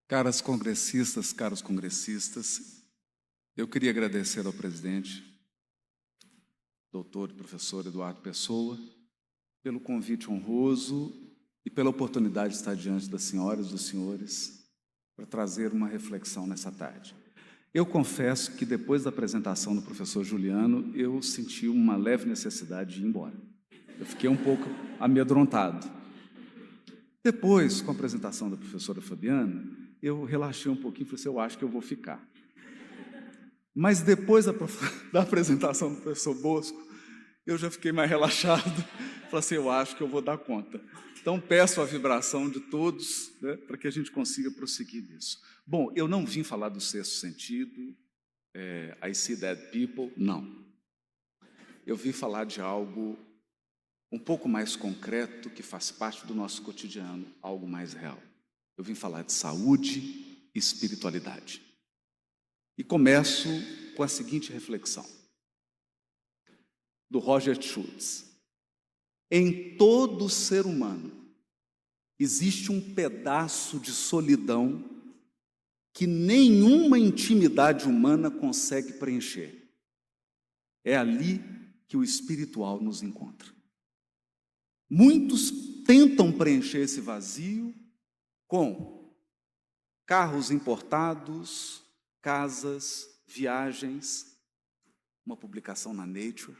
Caras congressistas, caros congressistas, eu queria agradecer ao presidente, doutor e professor Eduardo Pessoa, pelo convite honroso e pela oportunidade de estar diante das senhoras e dos senhores para trazer uma reflexão nessa tarde. Eu confesso que depois da apresentação do professor Juliano, eu senti uma leve necessidade de ir embora. Eu fiquei um pouco amedrontado. Depois, com a apresentação da professora Fabiana, eu relaxei um pouquinho e falei assim, eu acho que eu vou ficar. Mas depois da apresentação do professor Bosco, eu já fiquei mais relaxado. Falei assim, eu acho que eu vou dar conta. Então, peço a vibração de todos, né, para que a gente consiga prosseguir nisso. Bom, eu não vim falar do sexto sentido, I see dead people, não. Eu vim falar de algo um pouco mais concreto, que faz parte do nosso cotidiano, algo mais real. Eu vim falar de saúde e espiritualidade. E começo com a seguinte reflexão, do Roger Schultz. Em todo ser humano existe um pedaço de solidão que nenhuma intimidade humana consegue preencher. É ali que o espiritual nos encontra. Muitos tentam preencher esse vazio com carros importados, casas, viagens, uma publicação na Nature,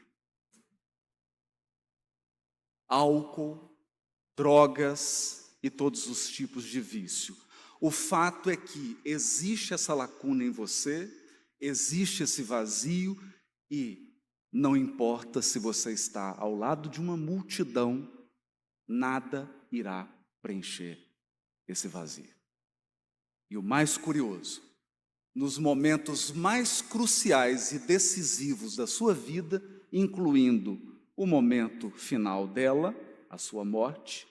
álcool, drogas e todos os tipos de vício. O fato é que existe essa lacuna em você, existe esse vazio e não importa se você está ao lado de uma multidão, nada irá preencher esse vazio. E o mais curioso, nos momentos mais cruciais e decisivos da sua vida, incluindo o momento final dela, a sua morte,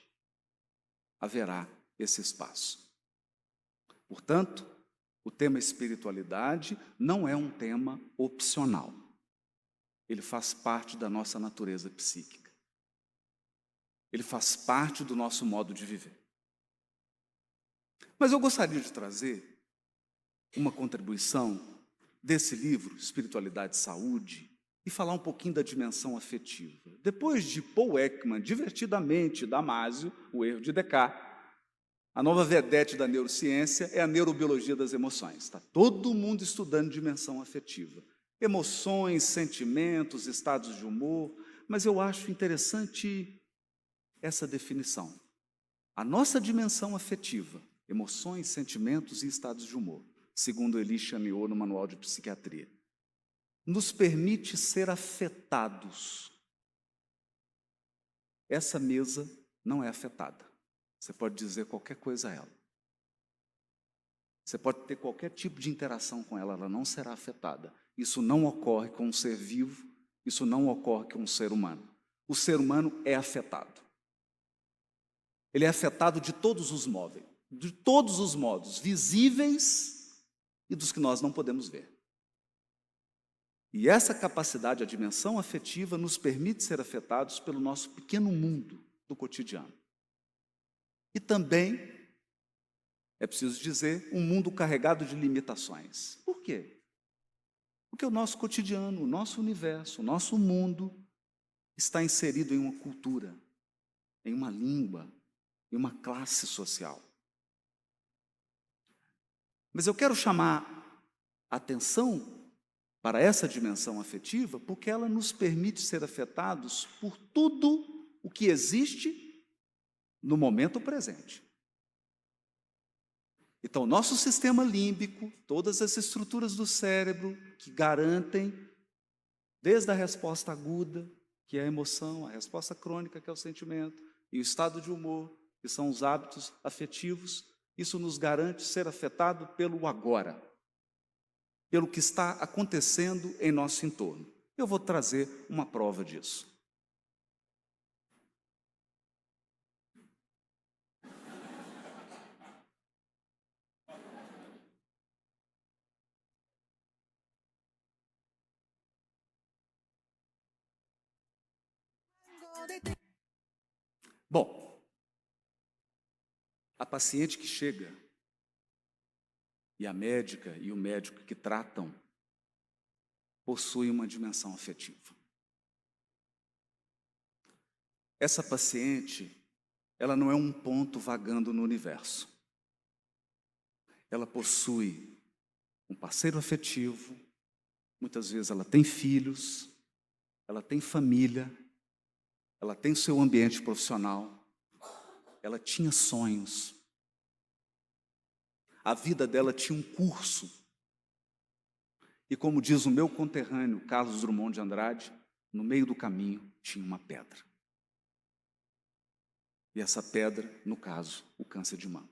haverá esse espaço. Portanto, o tema espiritualidade não é um tema opcional. Ele faz parte da nossa natureza psíquica. Ele faz parte do nosso modo de viver. Mas eu gostaria de trazer uma contribuição desse livro, Espiritualidade e Saúde, e falar um pouquinho da dimensão afetiva. Depois de Paul Ekman, divertidamente, Damásio, o erro de Descartes, a nova vedete da neurociência é a neurobiologia das emoções. Está todo mundo estudando dimensão afetiva. Emoções, sentimentos, estados de humor, mas eu acho interessante essa definição. A nossa dimensão afetiva, emoções, sentimentos e estados de humor, segundo Elie Chamiot no Manual de Psiquiatria, nos permite ser afetados. Essa mesa não é afetada. Você pode dizer qualquer coisa a ela. Você pode ter qualquer tipo de interação com ela, ela não será afetada. Isso não ocorre com um ser vivo, isso não ocorre com um ser humano. O ser humano é afetado. Ele é afetado de todos os modos, visíveis e dos que nós não podemos ver. E essa capacidade, a dimensão afetiva, nos permite ser afetados pelo nosso pequeno mundo do cotidiano. E também, é preciso dizer, um mundo carregado de limitações. Por quê? Porque o nosso cotidiano, o nosso universo, o nosso mundo está inserido em uma cultura, em uma língua, em uma classe social. Mas eu quero chamar a atenção para essa dimensão afetiva, porque ela nos permite ser afetados por tudo o que existe no momento presente. Então, nosso sistema límbico, todas as estruturas do cérebro que garantem, desde a resposta aguda, que é a emoção, a resposta crônica, que é o sentimento, e o estado de humor, que são os hábitos afetivos, isso nos garante ser afetado pelo agora, pelo que está acontecendo em nosso entorno. Eu vou trazer uma prova disso. Bom, a paciente que chega e a médica e o médico que tratam possuem uma dimensão afetiva. Essa paciente, ela não é um ponto vagando no universo. Ela possui um parceiro afetivo, muitas vezes ela tem filhos, ela tem família, ela tem seu ambiente profissional, ela tinha sonhos. A vida dela tinha um curso. E como diz o meu conterrâneo, Carlos Drummond de Andrade, no meio do caminho tinha uma pedra. E essa pedra, no caso, o câncer de mama.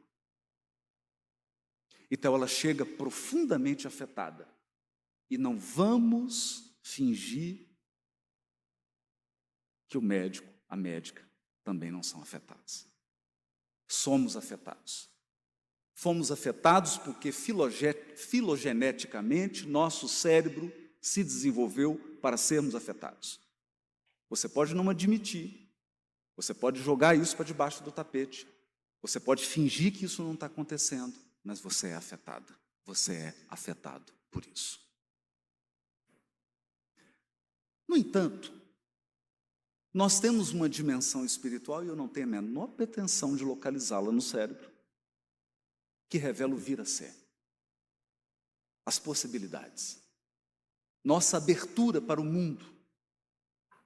Então ela chega profundamente afetada. E não vamos fingir que o médico, a médica, também não são afetados. Somos afetados. Fomos afetados porque filogeneticamente nosso cérebro se desenvolveu para sermos afetados. Você pode não admitir, você pode jogar isso para debaixo do tapete, você pode fingir que isso não está acontecendo, mas você é afetada, você é afetado por isso. No entanto, nós temos uma dimensão espiritual, e eu não tenho a menor pretensão de localizá-la no cérebro, que revela o vir a ser, as possibilidades, nossa abertura para o mundo,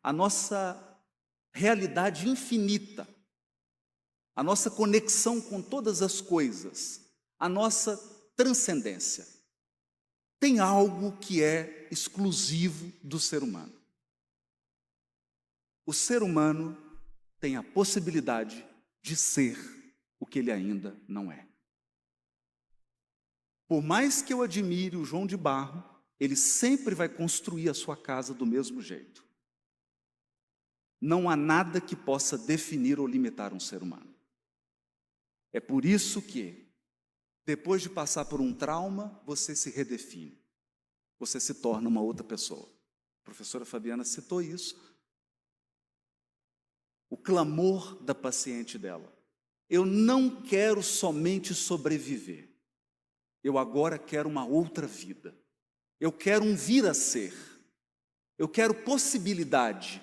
a nossa realidade infinita, a nossa conexão com todas as coisas, a nossa transcendência. Tem algo que é exclusivo do ser humano. O ser humano tem a possibilidade de ser o que ele ainda não é. Por mais que eu admire o João de Barro, ele sempre vai construir a sua casa do mesmo jeito. Não há nada que possa definir ou limitar um ser humano. É por isso que, depois de passar por um trauma, você se redefine. Você se torna uma outra pessoa. A professora Fabiana citou isso. O clamor da paciente dela. Eu não quero somente sobreviver. Eu agora quero uma outra vida. Eu quero um vir a ser. Eu quero possibilidade.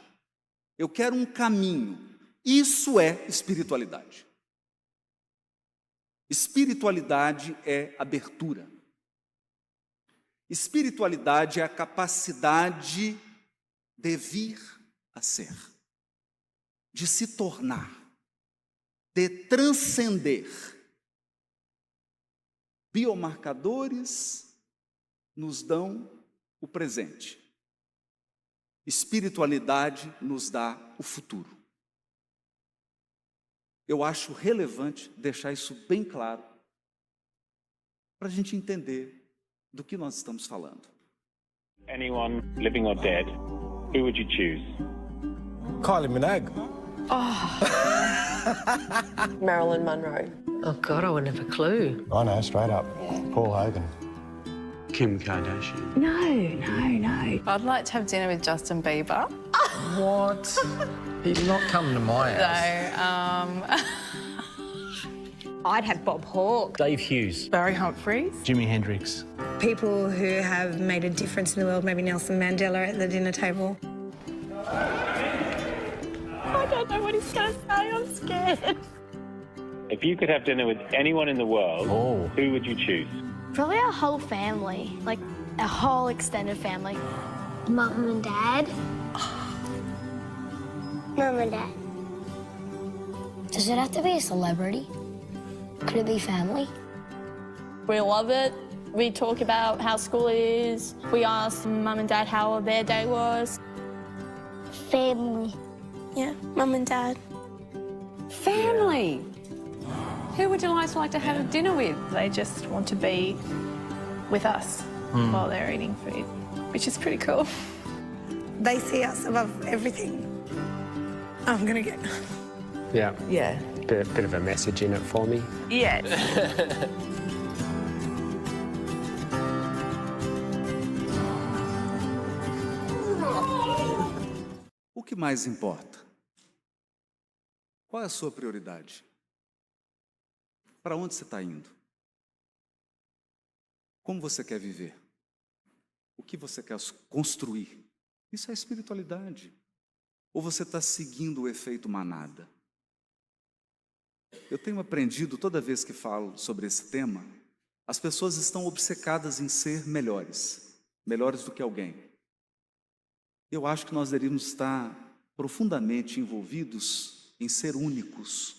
Eu quero um caminho. Isso é espiritualidade. Espiritualidade é abertura. Espiritualidade é a capacidade de vir a ser, de se tornar, de transcender. Biomarcadores nos dão o presente. Espiritualidade nos dá o futuro. Eu acho relevante deixar isso bem claro para a gente entender do que nós estamos falando. Anyone, living or dead, who would you choose? Kylie Minogue. Marilyn Monroe. Oh, God, I wouldn't have a clue. I know, straight up. Paul Hogan. Kim Kardashian. No. I'd like to have dinner with Justin Bieber. What? He's not coming to my house. I'd have Bob Hawke. Dave Hughes. Barry Humphries. Jimi Hendrix. People who have made a difference in the world, maybe Nelson Mandela at the dinner table. I don't know what he's going to say. I'm scared. If you could have dinner with anyone in the world, who would you choose? Probably our whole family, like our whole extended family. Mum and Dad. Mum and Dad. Does it have to be a celebrity? Could it be family? We love it. We talk about how school is. We ask Mum and Dad how their day was. Family. Yeah, Mum and Dad. Family. Who would you like to have dinner with? They just want to be with us while they're eating food, which is pretty cool. They see us above everything. I'm gonna get... Yeah. Yeah. Bit of a message in it for me. Yes. O que mais importa? Qual é a sua prioridade? Para onde você está indo? Como você quer viver? O que você quer construir? Isso é espiritualidade. Ou você está seguindo o efeito manada? Eu tenho aprendido, toda vez que falo sobre esse tema, as pessoas estão obcecadas em ser melhores, melhores do que alguém. Eu acho que nós deveríamos estar profundamente envolvidos em ser únicos,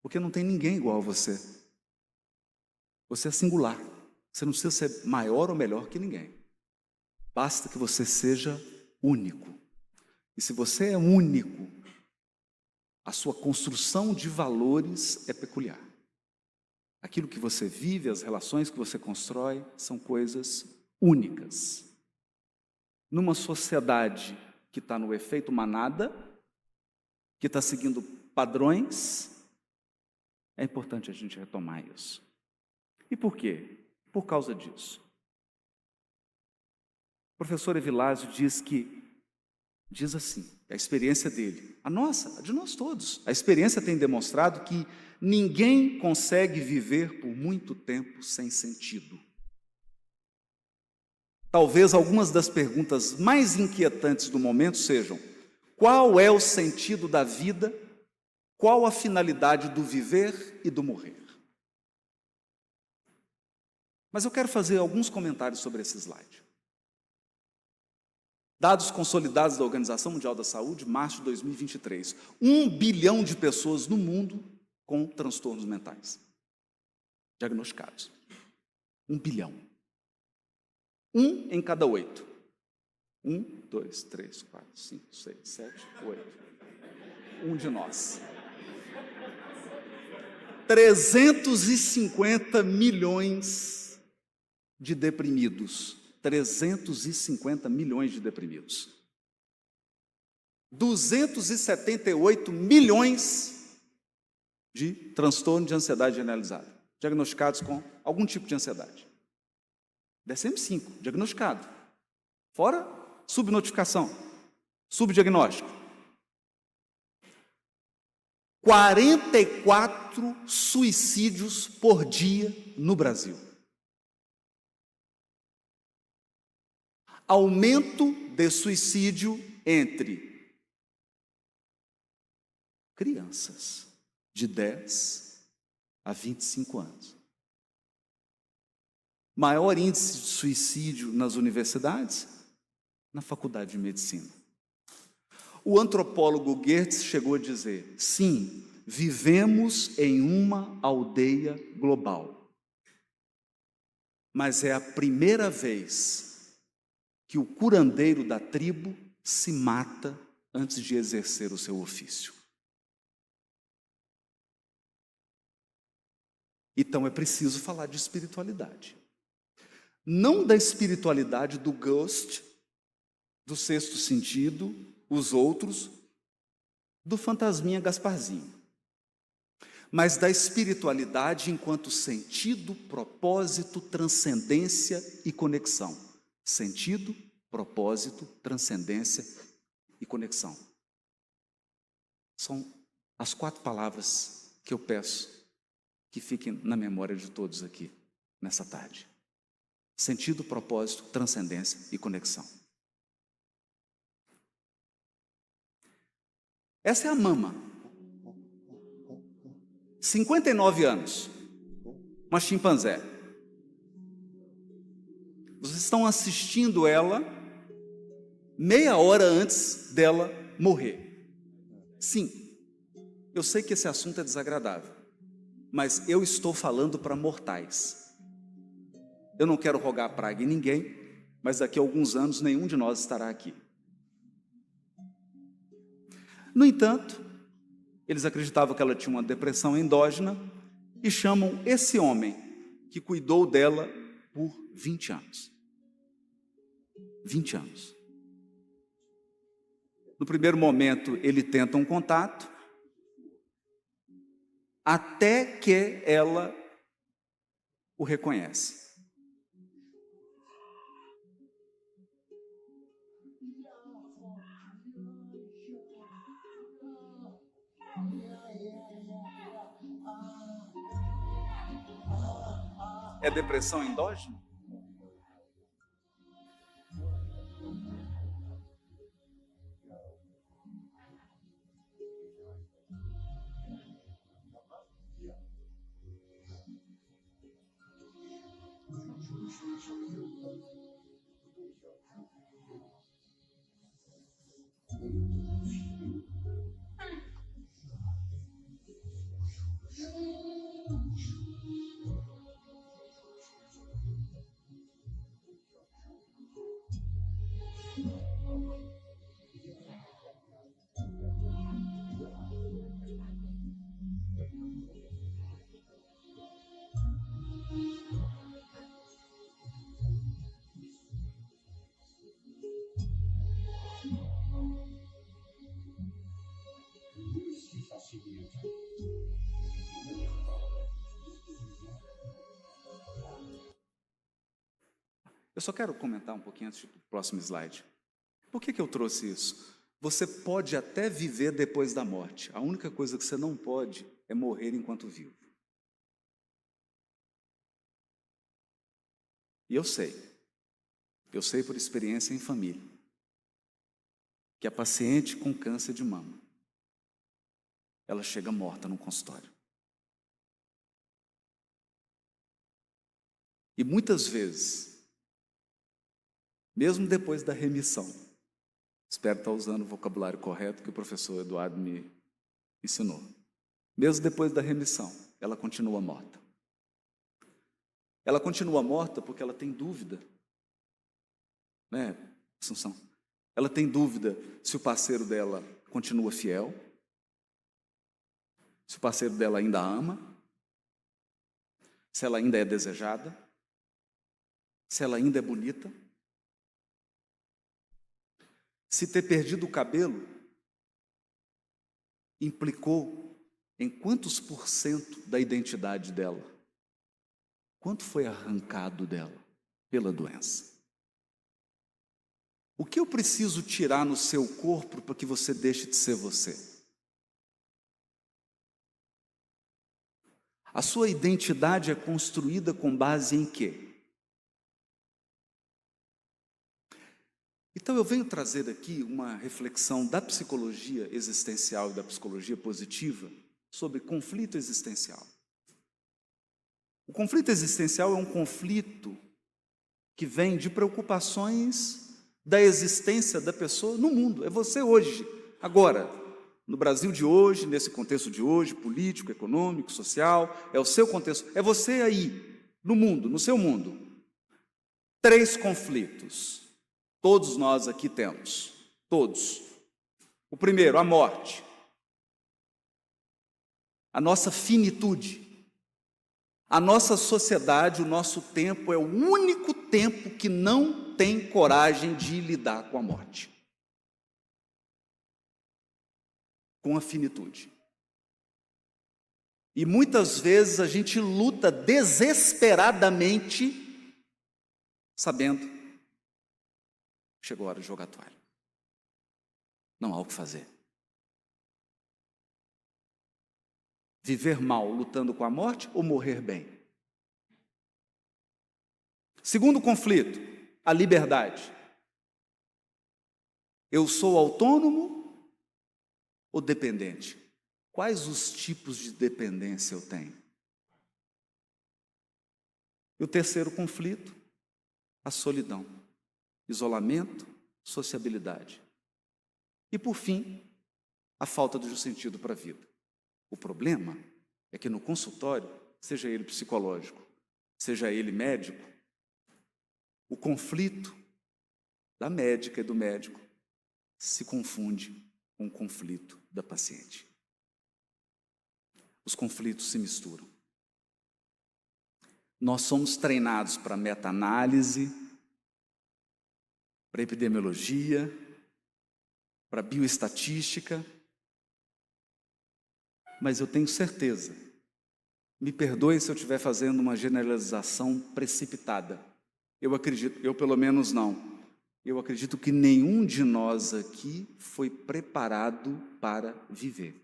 porque não tem ninguém igual a você. Você é singular, você não precisa ser maior ou melhor que ninguém. Basta que você seja único. E se você é único, a sua construção de valores é peculiar. Aquilo que você vive, as relações que você constrói, são coisas únicas. Numa sociedade que está no efeito manada, que está seguindo padrões, é importante a gente retomar isso. E por quê? Por causa disso. O professor Evilásio diz assim, a experiência dele, a nossa, a de nós todos, a experiência tem demonstrado que ninguém consegue viver por muito tempo sem sentido. Talvez algumas das perguntas mais inquietantes do momento sejam: qual é o sentido da vida? Qual a finalidade do viver e do morrer? Mas eu quero fazer alguns comentários sobre esse slide. Dados consolidados da Organização Mundial da Saúde, março de 2023. 1 bilhão de pessoas no mundo com transtornos mentais diagnosticados. 1 bilhão. 1 em cada 8. 1, 2, 3, 4, 5, 6, 7, 8. Um de nós. 350 milhões de deprimidos. 350 milhões de deprimidos. 278 milhões de transtorno de ansiedade generalizada, diagnosticados com algum tipo de ansiedade. DSM-5, diagnosticado. Fora subnotificação, subdiagnóstico. 44 suicídios por dia no Brasil. Aumento de suicídio entre crianças de 10 a 25 anos. Maior índice de suicídio nas universidades? Na faculdade de medicina. O antropólogo Goethe chegou a dizer: sim, vivemos em uma aldeia global. Mas é a primeira vez que o curandeiro da tribo se mata antes de exercer o seu ofício. Então é preciso falar de espiritualidade. Não da espiritualidade do Ghost, do Sexto Sentido, os outros, do fantasminha Gasparzinho. Mas da espiritualidade enquanto sentido, propósito, transcendência e conexão. Sentido, propósito, transcendência e conexão. São as 4 palavras que eu peço que fiquem na memória de todos aqui, nessa tarde. Sentido, propósito, transcendência e conexão. Essa é a mama. 59 anos. Uma chimpanzé. Vocês estão assistindo ela meia hora antes dela morrer. Sim, eu sei que esse assunto é desagradável, mas eu estou falando para mortais. Eu não quero rogar praga em ninguém, mas daqui a alguns anos nenhum de nós estará aqui. No entanto, eles acreditavam que ela tinha uma depressão endógena e chamam esse homem que cuidou dela por 20 anos. 20 anos. No primeiro momento, ele tenta um contato, até que ela o reconhece. É depressão endógena? Eu só quero comentar um pouquinho antes do próximo slide. Por que eu trouxe isso? Você pode até viver depois da morte. A única coisa que você não pode é morrer enquanto vivo. E eu sei por experiência em família, que a paciente com câncer de mama, ela chega morta no consultório. E muitas vezes, mesmo depois da remissão, espero estar usando o vocabulário correto que o professor Eduardo me ensinou. Mesmo depois da remissão, ela continua morta. Ela continua morta porque ela tem dúvida, né, Assunção? Ela tem dúvida se o parceiro dela continua fiel, se o parceiro dela ainda a ama, se ela ainda é desejada, se ela ainda é bonita. Se ter perdido o cabelo implicou em quantos % da identidade dela? Quanto foi arrancado dela pela doença? O que eu preciso tirar no seu corpo para que você deixe de ser você? A sua identidade é construída com base em quê? Então eu venho trazer aqui uma reflexão da psicologia existencial e da psicologia positiva sobre conflito existencial. O conflito existencial é um conflito que vem de preocupações da existência da pessoa no mundo. É você hoje, agora, no Brasil de hoje, nesse contexto de hoje, político, econômico, social, é o seu contexto, é você aí, no mundo, no seu mundo. 3 conflitos. Todos nós aqui temos, todos. O primeiro, a morte. A nossa finitude. A nossa sociedade, o nosso tempo é o único tempo que não tem coragem de lidar com a morte. Com a finitude. E muitas vezes a gente luta desesperadamente, sabendo chegou a hora de jogar a toalha. Não há o que fazer. Viver mal lutando com a morte ou morrer bem? Segundo conflito, a liberdade. Eu sou autônomo ou dependente? Quais os tipos de dependência eu tenho? E o terceiro conflito, a solidão. Isolamento, sociabilidade. E, por fim, a falta de sentido para a vida. O problema é que no consultório, seja ele psicológico, seja ele médico, o conflito da médica e do médico se confunde com o conflito da paciente. Os conflitos se misturam. Nós somos treinados para meta-análise, para epidemiologia, para bioestatística, mas eu tenho certeza, me perdoe se eu estiver fazendo uma generalização precipitada, eu pelo menos não, eu acredito que nenhum de nós aqui foi preparado para viver.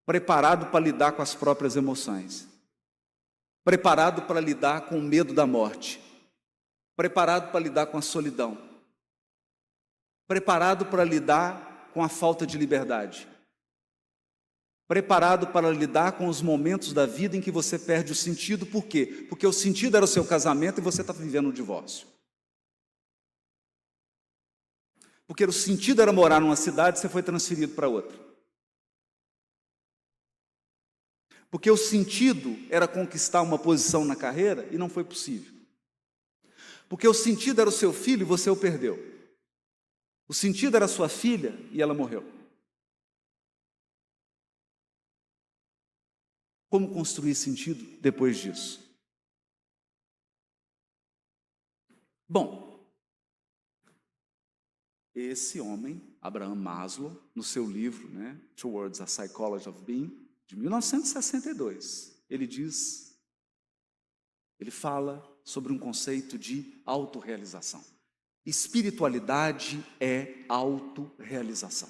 Preparado para lidar com as próprias emoções. preparado para lidar com o medo da morte, preparado para lidar com a solidão, preparado para lidar com a falta de liberdade, preparado para lidar com os momentos da vida em que você perde o sentido. Por quê? Porque o sentido era o seu casamento e você está vivendo um divórcio. Porque o sentido era morar numa cidade e você foi transferido para outra. Porque o sentido era conquistar uma posição na carreira e não foi possível. Porque o sentido era o seu filho e você o perdeu. O sentido era a sua filha e ela morreu. Como construir sentido depois disso? Bom, esse homem, Abraham Maslow, no seu livro, Towards a Psychology of Being, de 1962, ele fala sobre um conceito de autorrealização. Espiritualidade é autorrealização.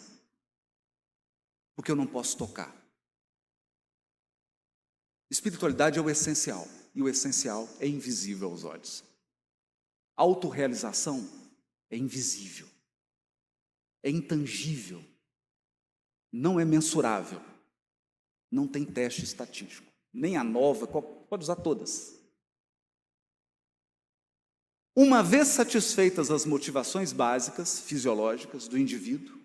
Porque eu não posso tocar. Espiritualidade é o essencial, e o essencial é invisível aos olhos. Autorrealização é invisível, é intangível, não é mensurável, não tem teste estatístico, nem a nova, pode usar todas. Uma vez satisfeitas as motivações básicas, fisiológicas do indivíduo,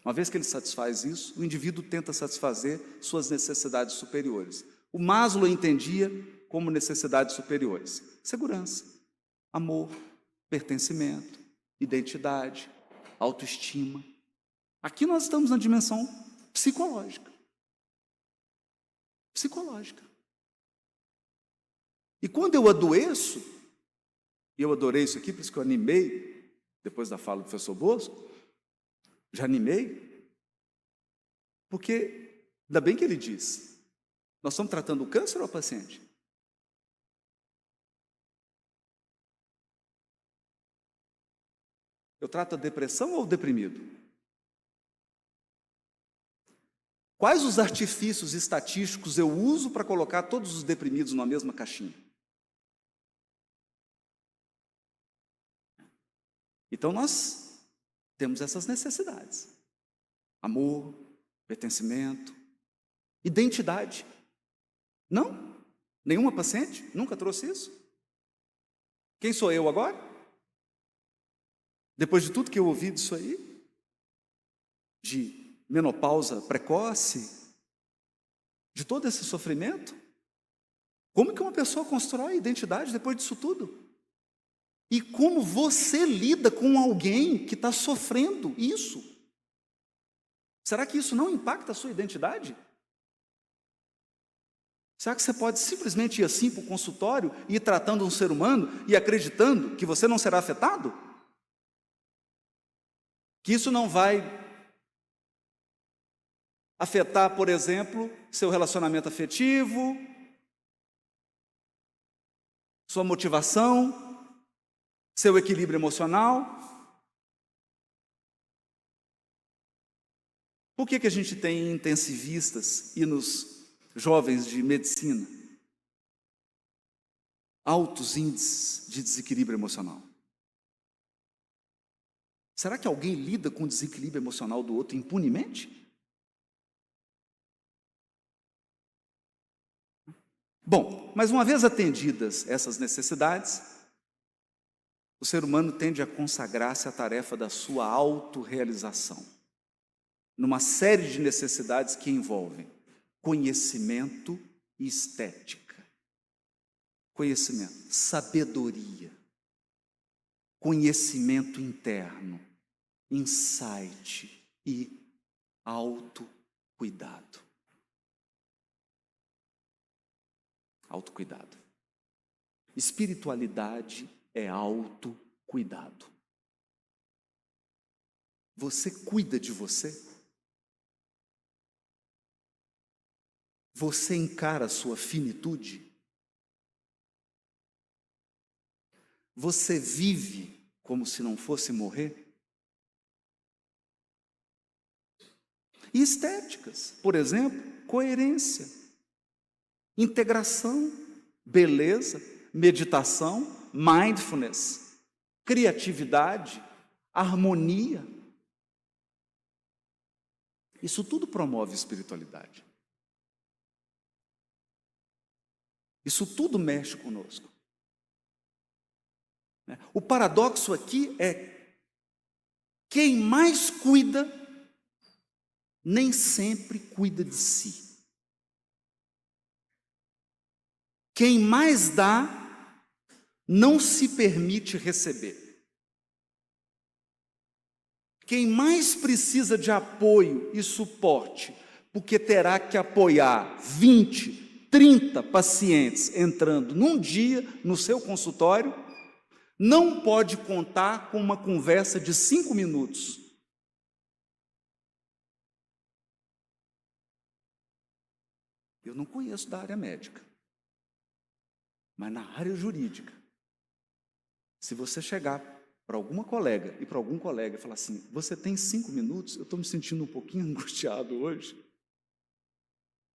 uma vez que ele satisfaz isso, o indivíduo tenta satisfazer suas necessidades superiores. O Maslow entendia como necessidades superiores: segurança, amor, pertencimento, identidade, autoestima. Aqui nós estamos na dimensão psicológica. Psicológica. E quando eu adoeço, e eu adorei isso aqui, por isso que eu animei, depois da fala do professor Bosco, já animei, porque, ainda bem que ele disse, nós estamos tratando o câncer ou o paciente? Eu trato a depressão ou o deprimido? Quais os artifícios estatísticos eu uso para colocar todos os deprimidos na mesma caixinha? Então nós temos essas necessidades: amor, pertencimento, identidade. Não? Nenhuma paciente nunca trouxe isso? Quem sou eu agora? Depois de tudo que eu ouvi disso aí, de menopausa precoce, de todo esse sofrimento, como que uma pessoa constrói identidade depois disso tudo? E como você lida com alguém que está sofrendo isso? Será que isso não impacta a sua identidade? Será que você pode simplesmente ir assim para o consultório e ir tratando um ser humano e acreditando que você não será afetado? Que isso não vai afetar, por exemplo, seu relacionamento afetivo, sua motivação, seu equilíbrio emocional? Por que a gente tem intensivistas e nos jovens de medicina altos índices de desequilíbrio emocional? Será que alguém lida com o desequilíbrio emocional do outro impunemente? Bom, mas uma vez atendidas essas necessidades, o ser humano tende a consagrar-se à tarefa da sua autorrealização, numa série de necessidades que envolvem conhecimento e estética. Conhecimento, sabedoria, conhecimento interno, insight e autocuidado. Autocuidado. Espiritualidade é autocuidado. Você cuida de você? Você encara a sua finitude? Você vive como se não fosse morrer? E estéticas, por exemplo, coerência. integração, beleza, meditação, mindfulness, criatividade, harmonia. Isso tudo promove espiritualidade. Isso tudo mexe conosco. O paradoxo aqui é: quem mais cuida, nem sempre cuida de si. Quem mais dá, não se permite receber. Quem mais precisa de apoio e suporte, porque terá que apoiar 20, 30 pacientes entrando num dia no seu consultório, não pode contar com uma conversa de 5 minutos. Eu não conheço da área médica, mas na área jurídica, se você chegar para alguma colega e para algum colega e falar assim: você tem 5 minutos? Eu estou me sentindo um pouquinho angustiado hoje.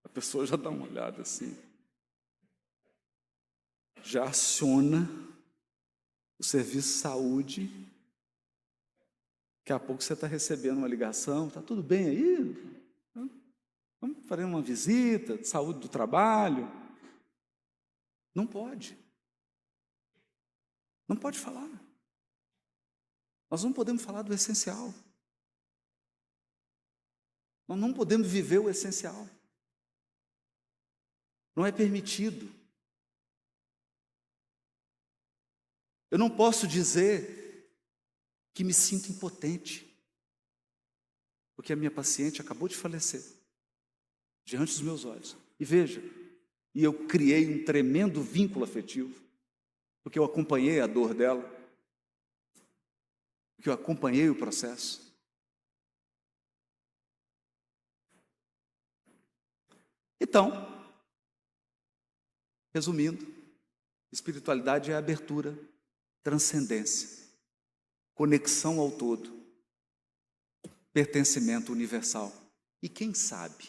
A pessoa já dá uma olhada assim, já aciona o serviço de saúde. Daqui a pouco você está recebendo uma ligação: está tudo bem aí? Vamos fazer uma visita de saúde do trabalho? Não pode. Não pode falar. Nós não podemos falar do essencial. Nós não podemos viver o essencial. Não é permitido. Eu não posso dizer que me sinto impotente, porque a minha paciente acabou de falecer diante dos meus olhos. E veja, e eu criei um tremendo vínculo afetivo, porque eu acompanhei a dor dela, porque eu acompanhei o processo. Então, resumindo, espiritualidade é abertura, transcendência, conexão ao todo, pertencimento universal e, quem sabe,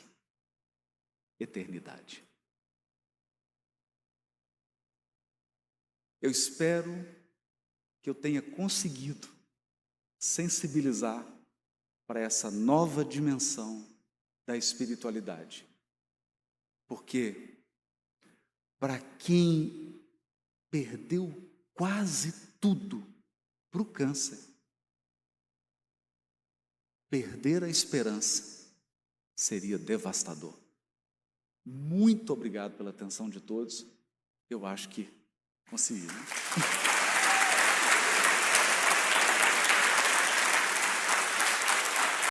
eternidade. Eu espero que eu tenha conseguido sensibilizar para essa nova dimensão da espiritualidade. Porque para quem perdeu quase tudo para o câncer, perder a esperança seria devastador. Muito obrigado pela atenção de todos. Eu acho que consegui, né?